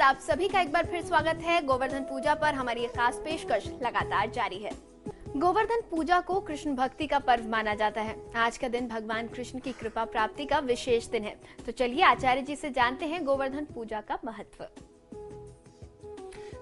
आप सभी का एक बार फिर स्वागत है। गोवर्धन पूजा पर हमारी ये खास पेशकश लगातार जारी है। गोवर्धन पूजा को कृष्ण भक्ति का पर्व माना जाता है। आज का दिन भगवान कृष्ण की कृपा प्राप्ति का विशेष दिन है। तो चलिए आचार्य जी से जानते हैं गोवर्धन पूजा का महत्व।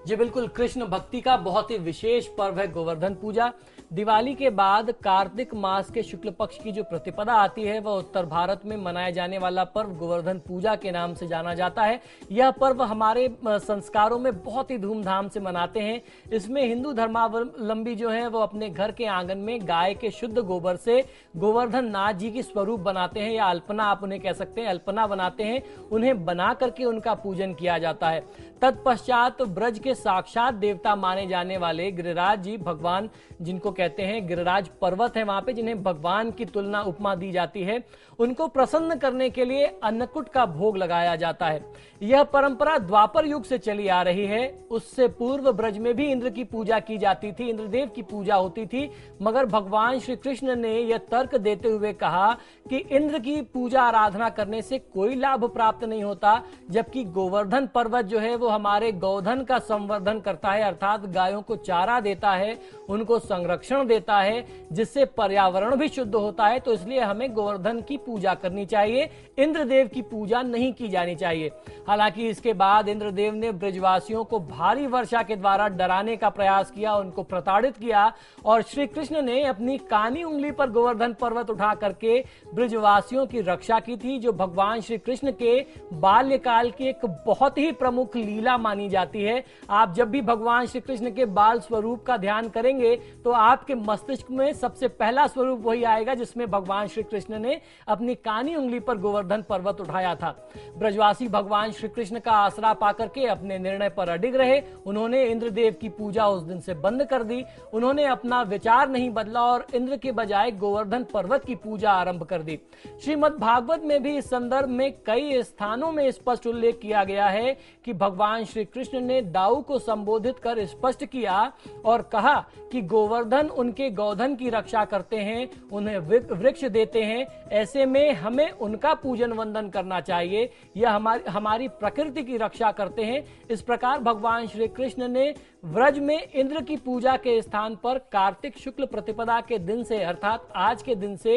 जी बिल्कुल, कृष्ण भक्ति का बहुत ही विशेष पर्व है गोवर्धन पूजा। दिवाली के बाद कार्तिक मास के शुक्ल पक्ष की जो प्रतिपदा आती है वह उत्तर भारत में मनाया जाने वाला पर्व गोवर्धन पूजा के नाम से जाना जाता है। यह पर्व हमारे संस्कारों में बहुत ही धूमधाम से मनाते हैं। इसमें हिंदू धर्मावलंबी जो है वो अपने घर के आंगन में गाय के शुद्ध गोबर से गोवर्धन नाथ जी की स्वरूप बनाते हैं, या अल्पना आप उन्हें कह सकते हैं, अल्पना बनाते हैं। उन्हें बना करके उनका पूजन किया जाता है। तत्पश्चात ब्रज के साक्षात देवता माने जाने वाले गिरिराज जी, भगवान जिनको कहते हैं, गिरिराज पर्वत है वहां पे जिन्हें भगवान की तुलना उपमा दी जाती है, उनको प्रसन्न करने के लिए अन्नकूट का भोग लगाया जाता है। यह परंपरा द्वापर युग से चली आ रही है। उससे पूर्व ब्रज में भी इंद्र की पूजा की जाती थी, इंद्रदेव की पूजा होती थी, मगर भगवान श्री कृष्ण ने यह तर्क देते हुए कहा कि इंद्र की पूजा आराधना करने से कोई लाभ प्राप्त नहीं होता, जबकि गोवर्धन पर्वत जो है वो हमारे गौधन का संवर्धन करता है, अर्थात गायों को चारा देता है, उनको संरक्षण देता है, जिससे पर्यावरण भी शुद्ध होता है। तो इसलिए हमें गोवर्धन की पूजा करनी चाहिए, इंद्रदेव की पूजा नहीं की जानी चाहिए। हालांकि इसके बाद इंद्रदेव ने ब्रजवासियों को भारी वर्षा के द्वारा डराने का प्रयास किया, उनको प्रताड़ित किया, और श्री कृष्ण ने अपनी कानी उंगली पर गोवर्धन पर्वत उठा करके ब्रजवासियों की रक्षा की थी, जो भगवान श्री कृष्ण के बाल्यकाल की एक बहुत ही प्रमुख लीला मानी जाती है। आप जब भी भगवान श्री कृष्ण के बाल स्वरूप का ध्यान करेंगे तो आपके मस्तिष्क में सबसे पहला स्वरूप वही आएगा जिसमें भगवान श्री कृष्ण ने अपनी कानी उंगली पर गोवर्धन पर्वत उठाया था। ब्रजवासी भगवान श्री कृष्ण का आसरा पाकर के अपने निर्णय पर अडिग रहे। उन्होंने इंद्रदेव की पूजा उस दिन से बंद कर दी। उन्होंने अपना विचार नहीं बदला और इंद्र के बजाय गोवर्धन पर्वत की पूजा आरंभ कर दी। श्रीमद् भागवत में भी इस संदर्भ में कई स्थानों में स्पष्ट उल्लेख किया गया है कि भगवान श्री कृष्ण ने दाऊ को संबोधित कर स्पष्ट किया और कहा कि गोवर्धन उनके गौधन की रक्षा करते हैं, उन्हें वृक्ष देते हैं, ऐसे में हमें उनका पूजन वंदन करना चाहिए। यह हमारी प्रकृति की रक्षा करते हैं। इस प्रकार भगवान श्री कृष्ण ने व्रज में इंद्र की पूजा के स्थान पर कार्तिक शुक्ल प्रतिपदा के दिन से, अर्थात आज के दिन से,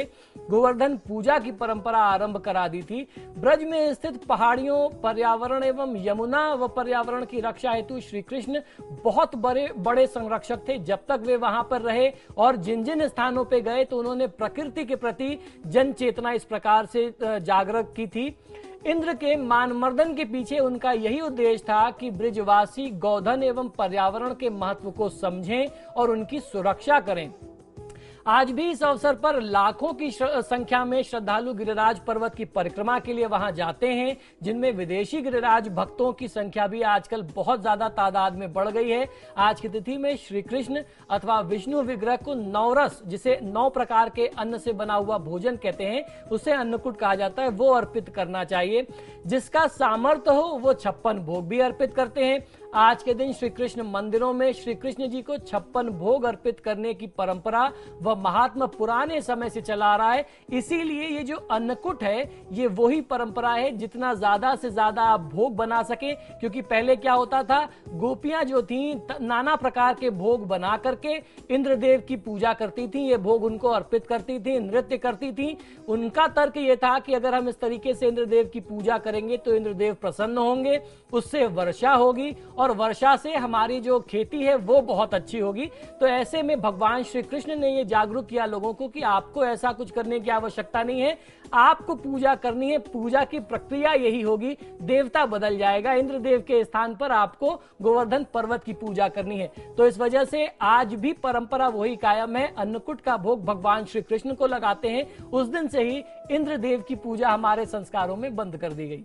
गोवर्धन पूजा की परंपरा आरंभ करा दी थी। ब्रज में स्थित पहाड़ियों, पर्यावरण एवं यमुना व पर्यावरण की रक्षा हेतु श्री कृष्ण बहुत बड़े संरक्षक थे। जब तक वे वहां पर रहे और जिन जिन स्थानों पे गए तो उन्होंने प्रकृति के प्रति जन चेतना इस प्रकार से जागृत की थी। इंद्र के मानमर्दन के पीछे उनका यही उद्देश्य था कि ब्रजवासी गौधन एवं पर्यावरण के महत्व को समझें और उनकी सुरक्षा करें। आज भी इस अवसर पर लाखों की संख्या में श्रद्धालु गिरिराज पर्वत की परिक्रमा के लिए वहां जाते हैं, जिनमें विदेशी गिरिराज भक्तों की संख्या भी आजकल बहुत ज्यादा तादाद में बढ़ गई है। आज की तिथि में श्री कृष्ण अथवा विष्णु विग्रह को नवरस, जिसे 9 प्रकार के अन्न से बना हुआ भोजन कहते हैं, उसे अन्नकूट कहा जाता है, वो अर्पित करना चाहिए। जिसका सामर्थ्य हो वो 56 भोग भी अर्पित करते हैं। आज के दिन श्री कृष्ण मंदिरों में श्री कृष्ण जी को 56 भोग अर्पित करने की परंपरा व महात्मा पुराने समय से चला आ रहा है। इसीलिए ये जो अन्नकूट है ये वही परंपरा है, जितना ज्यादा से ज्यादा आप भोग बना सके, क्योंकि पहले क्या होता था, गोपियां जो थी नाना प्रकार के भोग बना करके इंद्रदेव की पूजा करती थी, ये भोग उनको अर्पित करती थी, नृत्य करती थी। उनका तर्क ये था कि अगर हम इस तरीके से इंद्रदेव की पूजा करेंगे तो इंद्रदेव प्रसन्न होंगे, उससे वर्षा होगी और वर्षा से हमारी जो खेती है वो बहुत अच्छी होगी। तो ऐसे में भगवान श्री कृष्ण ने ये जागरूक किया लोगों को कि आपको ऐसा कुछ करने की आवश्यकता नहीं है, आपको पूजा करनी है, पूजा की प्रक्रिया यही होगी, देवता बदल जाएगा, इंद्रदेव के स्थान पर आपको गोवर्धन पर्वत की पूजा करनी है। तो इस वजह से आज भी परंपरा वही कायम है, अन्नकूट का भोग भगवान श्री कृष्ण को लगाते हैं। उस दिन से ही इंद्रदेव की पूजा हमारे संस्कारों में बंद कर दी गई।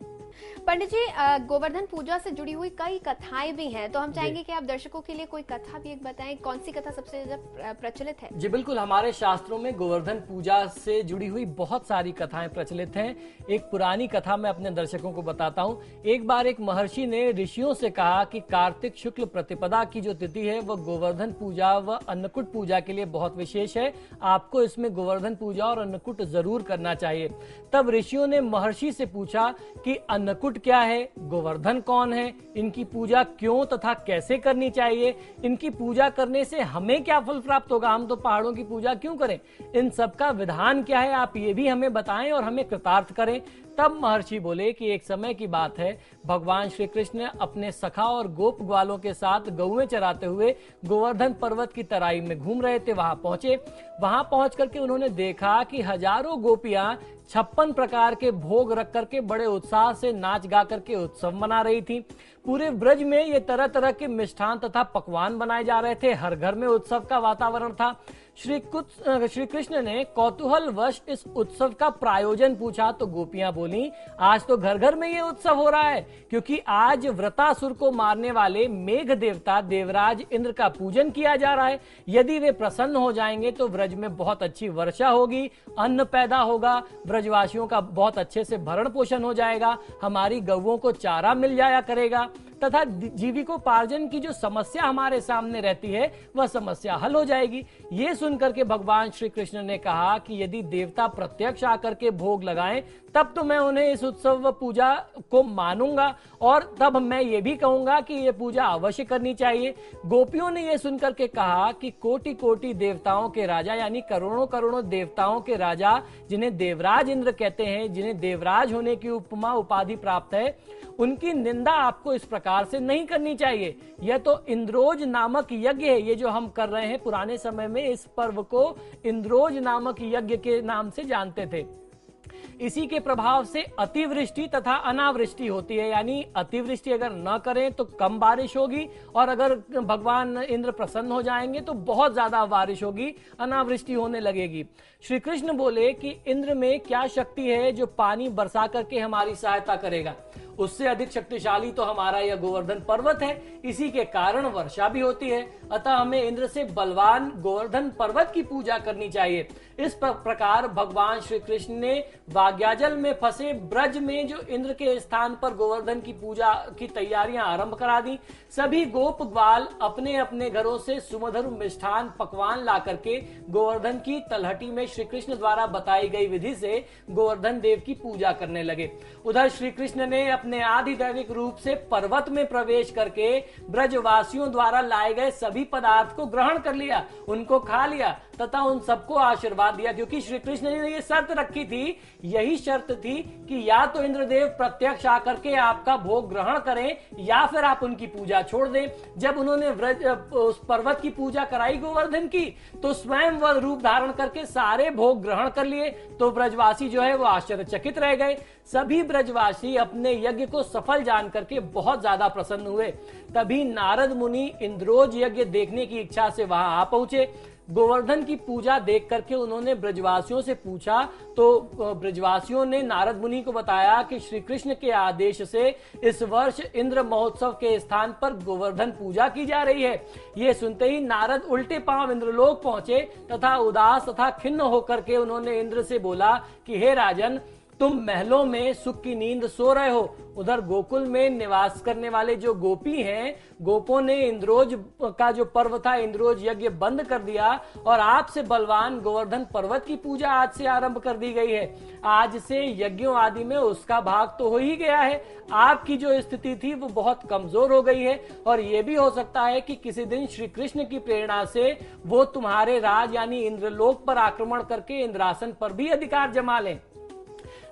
पंडित जी, गोवर्धन पूजा से जुड़ी हुई कई कथाएं भी हैं, तो हम चाहेंगे कि आप दर्शकों के लिए कोई कथा भी एक बताएं। कौन सी कथा सबसे ज्यादा प्रचलित है? जी बिल्कुल, हमारे शास्त्रों में गोवर्धन पूजा से जुड़ी हुई बहुत सारी कथाएं प्रचलित हैं। एक पुरानी कथा मैं अपने दर्शकों को बताता हूं। एक बार एक महर्षि ने ऋषियों से कहा कि कार्तिक शुक्ल प्रतिपदा की जो तिथि है वह गोवर्धन पूजा व अन्नकूट पूजा के लिए बहुत विशेष है, आपको इसमें गोवर्धन पूजा और अन्नकूट जरूर करना चाहिए। तब ऋषियों ने महर्षि से पूछा कि अन्नकूट मुकुट क्या है, गोवर्धन कौन है, इनकी पूजा क्यों तथा कैसे करनी चाहिए, इनकी पूजा करने से हमें क्या फल प्राप्त होगा, हम तो पहाड़ों की पूजा क्यों करें, इन सब का विधान क्या है, आप ये भी हमें बताएं और हमें कृतार्थ करें। तब महर्षि बोले कि एक समय की बात है, भगवान श्री कृष्ण अपने सखा और गोप ग्वालों के साथ गौएं चराते हुए गोवर्धन पर्वत की तराई में घूम रहे थे। वहां पहुंचे, वहां पहुंच करके उन्होंने देखा कि हजारों गोपियां 56 प्रकार के भोग रख करके बड़े उत्साह से नाच गा करके उत्सव मना रही थी। पूरे ब्रज में ये तरह तरह के मिष्ठान तथा पकवान बनाए जा रहे थे, हर घर में उत्सव का वातावरण था। श्री कृष्ण ने कौतूहलवश इस उत्सव का प्रायोजन पूछा तो गोपियां बोली, आज तो घर घर में ये उत्सव हो रहा है, क्योंकि आज व्रतासुर को मारने वाले मेघ देवता देवराज इंद्र का पूजन किया जा रहा है। यदि वे प्रसन्न हो जाएंगे तो ब्रज में बहुत अच्छी वर्षा होगी, अन्न पैदा होगा, ब्रजवासियों का बहुत अच्छे से भरण पोषण हो जाएगा, हमारी गौओं को चारा मिल जाया करेगा तथा जीविकोपार्जन की जो समस्या हमारे सामने रहती है वह समस्या हल हो जाएगी। ये सुनकर के भगवान श्री कृष्ण ने कहा कि यदि देवता प्रत्यक्ष आकर के भोग लगाएं तब तो मैं उन्हें इस उत्सव व पूजा को मानूंगा और तब मैं ये भी कहूंगा कि ये पूजा अवश्य करनी चाहिए। गोपियों ने यह सुनकर के कहा कि कोटि कोटि देवताओं के राजा यानी करोड़ों करोड़ों देवताओं के राजा, जिन्हें देवराज इंद्र कहते हैं, जिन्हें देवराज होने की उपमा उपाधि प्राप्त है, उनकी निंदा आपको इस प्रकार से नहीं करनी चाहिए। यह तो इंद्रोज नामक यज्ञ है, ये जो हम कर रहे हैं। पुराने समय में इस पर्व को इंद्रोज नामक यज्ञ के नाम से जानते थे। इसी के प्रभाव से अतिवृष्टि तथा अनावृष्टि होती है, यानी अतिवृष्टि अगर न करें तो कम बारिश होगी और अगर भगवान इंद्र प्रसन्न हो जाएंगे तो बहुत ज्यादा बारिश होगी, अनावृष्टि होने लगेगी। श्री कृष्ण बोले कि इंद्र में क्या शक्ति है जो पानी बरसा करके हमारी सहायता करेगा, उससे अधिक शक्तिशाली तो हमारा यह गोवर्धन पर्वत है, इसी के कारण वर्षा भी होती है। अतः हमें इंद्र से बलवान गोवर्धन पर्वत की पूजा करनी चाहिए। इस प्रकार भगवान श्री कृष्ण ने वाग्याजल में फंसे ब्रज में जो इंद्र के स्थान पर गोवर्धन की पूजा की तैयारियां आरंभ करा दी। सभी गोप ग्वाल अपने अपने घरों से सुमधुर मिष्ठान पकवान ला करके गोवर्धन की तलहटी में श्री कृष्ण द्वारा बताई गई विधि से गोवर्धन देव की पूजा करने लगे। उधर श्री कृष्ण ने अपने आधिदैविक रूप से पर्वत में प्रवेश करके ब्रजवासियों द्वारा लाए गए सभी पदार्थ को ग्रहण कर लिया, उनको खा लिया तथा उन सबको आशीर्वाद दिया, क्योंकि श्री कृष्ण ने ये शर्त रखी थी, यही शर्त थी कि या तो इंद्रदेव प्रत्यक्ष आकर के आपका भोग ग्रहण करें या फिर आप उनकी पूजा छोड़ दें। जब उन्होंने उस पर्वत की पूजा कराई गोवर्धन की तो स्वयं वह रूप धारण करके सारे भोग ग्रहण कर लिए, तो ब्रजवासी जो है वो आश्चर्यचकित रह गए। सभी ब्रजवासी अपने यज्ञ को सफल जान करके बहुत ज्यादा प्रसन्न हुए। तभी नारद मुनि इंद्रोज यज्ञ देखने की इच्छा से वहां आ पहुंचे। गोवर्धन की पूजा देख करके उन्होंने ब्रजवासियों से पूछा तो ब्रजवासियों ने नारद मुनि को बताया कि श्री कृष्ण के आदेश से इस वर्ष इंद्र महोत्सव के स्थान पर गोवर्धन पूजा की जा रही है। ये सुनते ही नारद उल्टे पांव इंद्रलोक पहुंचे तथा उदास तथा खिन्न होकर के उन्होंने इंद्र से बोला कि हे राजन, तुम महलों में सुख की नींद सो रहे हो, उधर गोकुल में निवास करने वाले जो गोपी हैं, गोपों ने इंद्रोज का जो पर्व था इंद्रोज यज्ञ बंद कर दिया और आपसे बलवान गोवर्धन पर्वत की पूजा आज से आरंभ कर दी गई है। आज से यज्ञों आदि में उसका भाग तो हो ही गया है। आपकी जो स्थिति थी वो बहुत कमजोर हो गई है और ये भी हो सकता है कि किसी दिन श्री कृष्ण की प्रेरणा से वो तुम्हारे राज यानी इंद्रलोक पर आक्रमण करके इंद्रासन पर भी अधिकार जमा लें।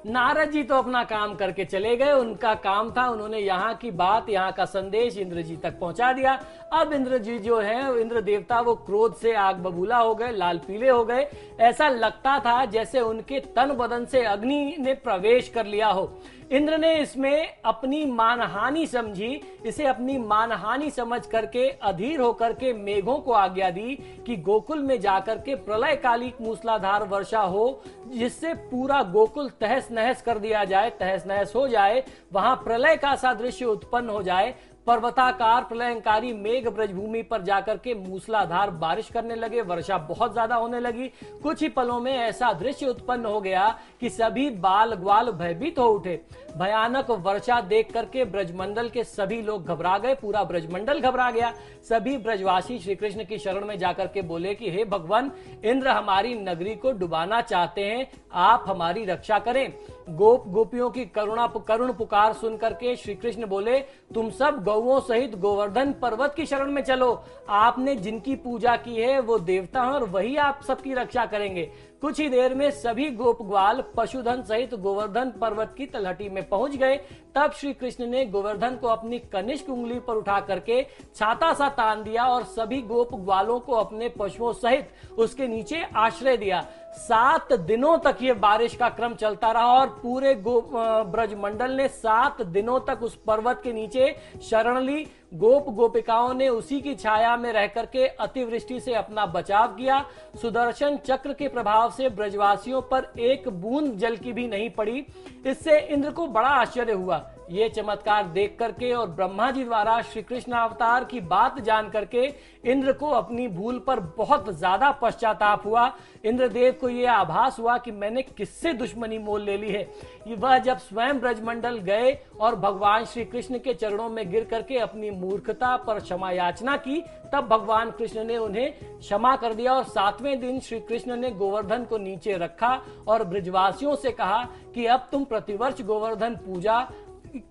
नारद जी तो अपना काम करके चले गए, उनका काम था, उन्होंने यहाँ की बात, यहाँ का संदेश इंद्र जी तक पहुंचा दिया। अब इंद्र जी जो है, इंद्र देवता, वो क्रोध से आग बबूला हो गए, लाल पीले हो गए। ऐसा लगता था जैसे उनके तन बदन से अग्नि ने प्रवेश कर लिया हो। इंद्र ने इसमें अपनी मानहानि समझी, इसे अपनी मानहानि समझ करके अधीर होकर के मेघों को आज्ञा दी कि गोकुल में जाकर के प्रलयकालिक मूसलाधार वर्षा हो, जिससे पूरा गोकुल तहस नहस कर दिया जाए, तहस नहस हो जाए, वहां प्रलय का सा दृश्य उत्पन्न हो जाए। पर्वताकार प्रलयंकारी मेघ ब्रजभूमि पर जाकर के मूसलाधार बारिश करने लगे, वर्षा बहुत ज्यादा होने लगी। कुछ ही पलों में ऐसा दृश्य उत्पन्न हो गया कि सभी बाल ग्वाल भयभीत हो उठे। भयानक वर्षा देख करके ब्रजमंडल के सभी लोग घबरा गए, पूरा ब्रजमंडल घबरा गया। सभी ब्रजवासी श्री कृष्ण की शरण में जाकर के बोले कि हे भगवान, इंद्र हमारी नगरी को डुबाना चाहते हैं, आप हमारी रक्षा करें। गोपियों की करुण पुकार सुन करके श्री कृष्ण बोले, तुम सब गौओं सहित गोवर्धन पर्वत की शरण में चलो। आपने जिनकी पूजा की है वो देवता हैं और वही आप सबकी रक्षा करेंगे। कुछ ही देर में सभी गोप ग्वाल पशुधन सहित गोवर्धन पर्वत की तलहटी में पहुंच गए। तब श्री कृष्ण ने गोवर्धन को अपनी कनिष्ठ उंगली पर उठा करके छाता सा तान दिया और सभी गोप ग्वालों को अपने पशुओं सहित उसके नीचे आश्रय दिया। 7 दिनों तक ये बारिश का क्रम चलता रहा और पूरे ब्रजमंडल ने 7 दिनों तक उस पर्वत के नीचे शरण ली। गोपिकाओं ने उसी की छाया में रह करके अतिवृष्टि से अपना बचाव किया। सुदर्शन चक्र के प्रभाव से ब्रजवासियों पर एक बूंद जल की भी नहीं पड़ी। इससे इंद्र को बड़ा आश्चर्य हुआ। ये चमत्कार देख करके और ब्रह्मा जी द्वारा श्री कृष्ण अवतार की बात जान करके इंद्र को अपनी भूल पर बहुत ज्यादा पश्चाताप हुआ। इंद्रदेव को यह आभास हुआ कि मैंने किससे दुश्मनी मोल ले ली है। वह जब स्वयं ब्रजमंडल गए और भगवान श्री कृष्ण के चरणों में गिर करके अपनी मूर्खता पर क्षमा याचना की, तब भगवान कृष्ण ने उन्हें क्षमा कर दिया और 7वें दिन श्री कृष्ण ने गोवर्धन को नीचे रखा और ब्रजवासियों से कहा कि अब तुम प्रतिवर्ष गोवर्धन पूजा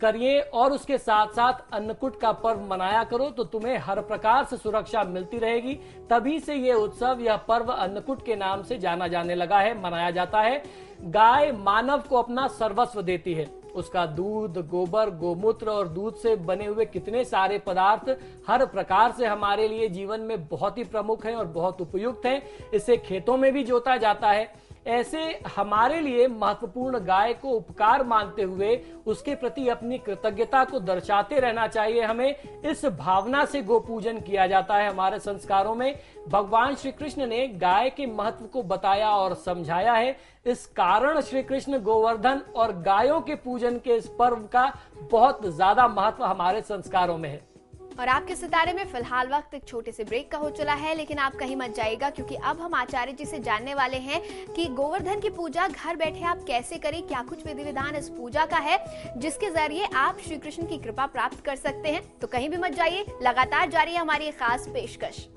करिए और उसके साथ साथ अन्नकूट का पर्व मनाया करो, तो तुम्हें हर प्रकार से सुरक्षा मिलती रहेगी। तभी से ये उत्सव, यह पर्व अन्नकूट के नाम से जाना जाने लगा है, मनाया जाता है। गाय मानव को अपना सर्वस्व देती है। उसका दूध, गोबर, गोमूत्र और दूध से बने हुए कितने सारे पदार्थ हर प्रकार से हमारे लिए जीवन में बहुत ही प्रमुख हैं और बहुत उपयुक्त हैं। इसे खेतों में भी जोता जाता है। ऐसे हमारे लिए महत्वपूर्ण गाय को उपकार मानते हुए उसके प्रति अपनी कृतज्ञता को दर्शाते रहना चाहिए। हमें इस भावना से गोपूजन किया जाता है। हमारे संस्कारों में भगवान श्री कृष्ण ने गाय के महत्व को बताया और समझाया है। इस कारण श्री कृष्ण गोवर्धन और गायों के पूजन के इस पर्व का बहुत ज्यादा महत्व हमारे संस्कारों में है। और आपके सितारे में फिलहाल वक्त एक छोटे से ब्रेक का हो चला है, लेकिन आप कहीं मत जाइएगा क्योंकि अब हम आचार्य जी से जानने वाले हैं कि गोवर्धन की पूजा घर बैठे आप कैसे करें, क्या कुछ विधि विधान इस पूजा का है जिसके जरिए आप श्री कृष्ण की कृपा प्राप्त कर सकते हैं। तो कहीं भी मत जाइए, लगातार जारी है हमारी खास पेशकश।